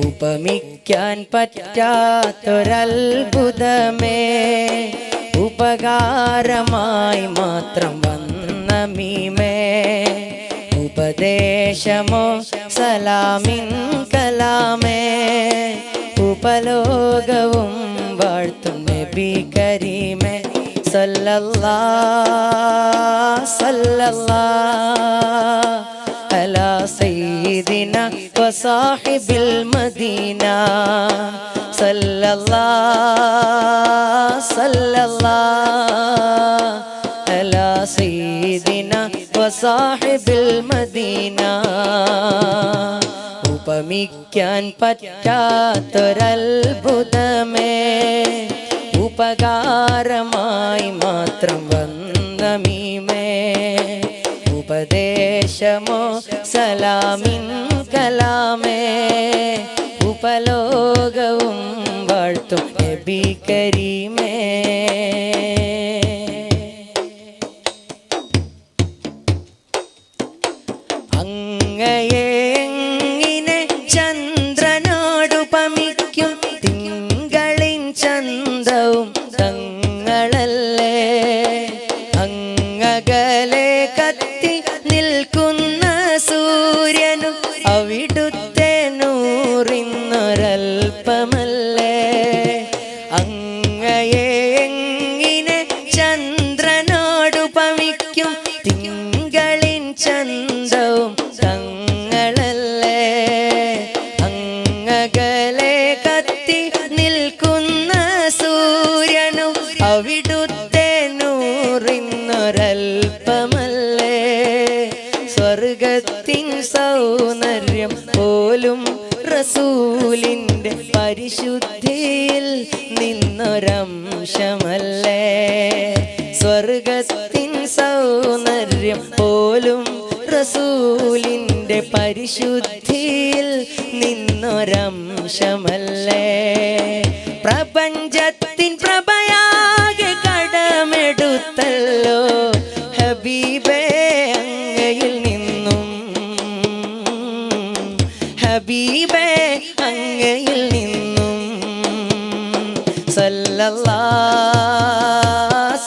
ഉപമിക്കാൻ പറ്റാത്തൊരത്ഭുതമേ, ഉപകാരമായി മാത്രം വന്ന മീമേ. ഉപദേശമോ സലാമിൻ കലാമേ, ഉപലോകവും വാഴ്ത്തും നബി കരീമേ. സല്ലല്ലാഹ് സല്ലല്ലാഹ് അലാ സയ്യിദിന വസാഹിബിൽ മദീന. സല്ലല്ലാഹ് സല്ലല്ലാഹ് അലാ സയ്യിദിന വസാഹിബിൽ മദീന. ഉപമിക്കാൻ പറ്റാത്തൊരത്ഭുതമേ, ഉപകാരമായി മാത്രം വന്ന മീമേ. ഉപദേശമോ സലാമിൻ കലാമേ, ഉപലോകവും വാഴ്ത്തും നബി കരീമേ. അങ്ങയെ എങ്ങിനെ ചന്ദ്രനോടുപമിക്കും, തിങ്കളിൻ ചന്തവും തങ്ങളല്ലേ. അങ്ങകലെ കത്തി നിൽക്കുന്ന സൂര്യനും അവിടുത്തെ നൂറിന്നൊരൽപ്പമല്ലേ. അങ്ങയെ എങ്ങിനെ ചന്ദ്രനോടുപമിക്കും, തിങ്കളിൻ ചന്തവും തങ്ങളല്ലേ. അങ്ങകലെ കത്തി നിൽക്കുന്ന സൂര്യനും അവിടുത്തെ നൂറിന്നൊരൽപ്പമല്ലേ. സ്വർഗത്തിൻ സൗന്ദര്യം പോലും റസൂലിൻ്റെ പരിശുദ്ധിയിൽ നിന്നൊരംശമല്ലേ. സ്വർഗത്തിൻ സൗന്ദര്യം പോലും റസൂലിൻ്റെ പരിശുദ്ധിയിൽ നിന്നൊരംശമല്ലേ. പ്രപഞ്ചത്തിൻ പ്രഭയാകെ കടമെടുത്തല്ലോ ഹബീബേ അങ്ങയിൽ നിന്നും. ഹബീബേ അങ്ങയിൽ നിന്നും. സല്ലല്ലാഹ്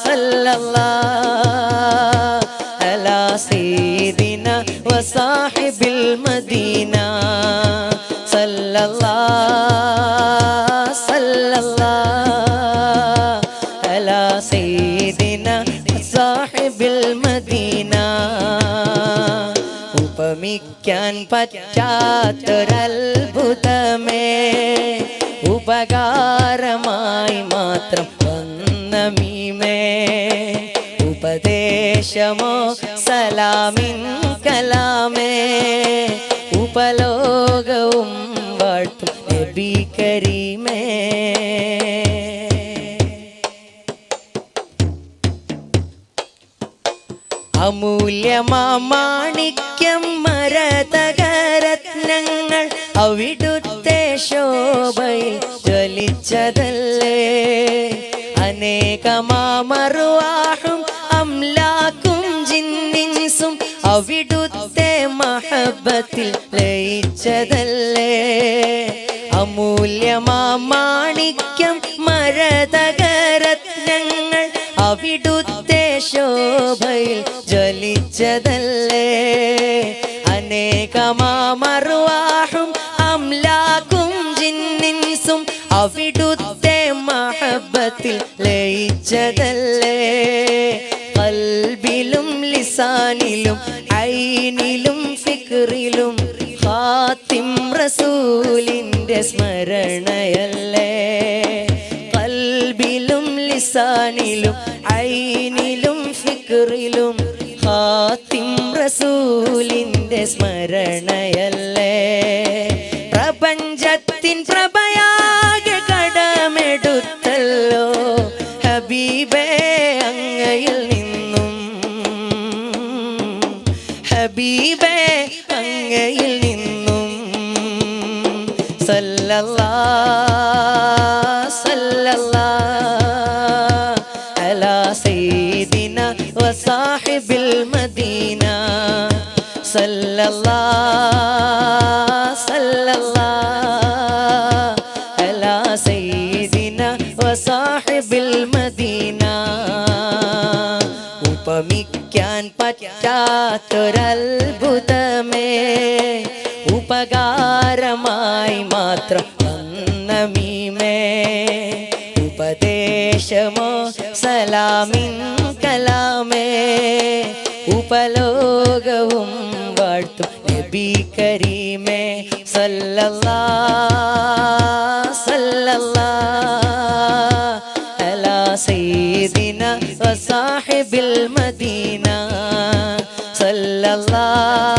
സല്ലല്ലാഹ് അലാ സയ്യിദിന വസാഹിബിൽ മദീന. സല്ലല്ലാഹ് സല്ലല്ലാഹ് അലാ സയ്യിദിന വസാഹിബിൽ മദീന. ഉപമിക്കാൻ പറ്റാത്തൊരത്ഭുതമേ, ഉപകാരമായി മാത്രം വന്ന മീമേ. ഉപദേശമോ സലാമിൻ കലാമേ, ഉപലോകവും വാഴ്ത്തും നബി കരീമേ. അമൂല്യമാണിക്യം മരതകരത്നങ്ങൾ അവിടുത്തെ ശോഭയിൽ ജ്വലിച്ചതല്ലേ. അനേകമാമറുവാഹും അംലാക്കും ജിന്നിൻസും അവിടുത്തെ മഹബത്തിൽ ലയിച്ചതല്ലേ. അമൂല്യമാണിക്യം മരതകരത്നങ്ങൾ അവിടുത്തെ ശോഭയിൽ ജ്വലിച്ചതല്ലേ. അനേകമാമറുവാഹും അംലാക്കും ജിന്നിൻസും അവിടുത്തെ മഹബത്തിൽ ലയിച്ചതല്ലേ. ഖൽബിലും ലിസാനിലും ഐനിലും ഫിക്റിലും ഖാത്തിം റസൂലിൻ്റെ സ്മരണയല്ലേ. ഖൽബിലും ലിസാനിലും ഐനിലും ഫിക്റിലും ഖാത്തിം റസൂലിൻ്റെ സ്മരണയല്ലേ. പ്രപഞ്ചത്തിൻ പ്രഭയാകെ കടമെടുത്തല്ലോ ഹബീബേ അങ്ങയിൽ നിന്നും. ഹബീബേ അങ്ങയിൽ നിന്നും. സല്ലല്ലാഹ് സല്ലല്ലാഹ് അലാ സയ്യിദിന വസാഹിബിൽ മദീന. സല്ലല്ലാഹ് സല്ലല്ലാഹ് വരാത്തൊരത്ഭുതമേ ഉപകാരമായി മാത്രം വന്ന മീമേ ഉപദേശമോ സലാമിൻ കലാമേ ഉപലോകവും വാഴ്ത്തും നബി കരീമേ സല്ലല്ലാഹ് സല്ലല്ലാഹ് അലാ സയ്യിദിന വസാഹിബിൽ മദീന സല്ലല്ലാഹ്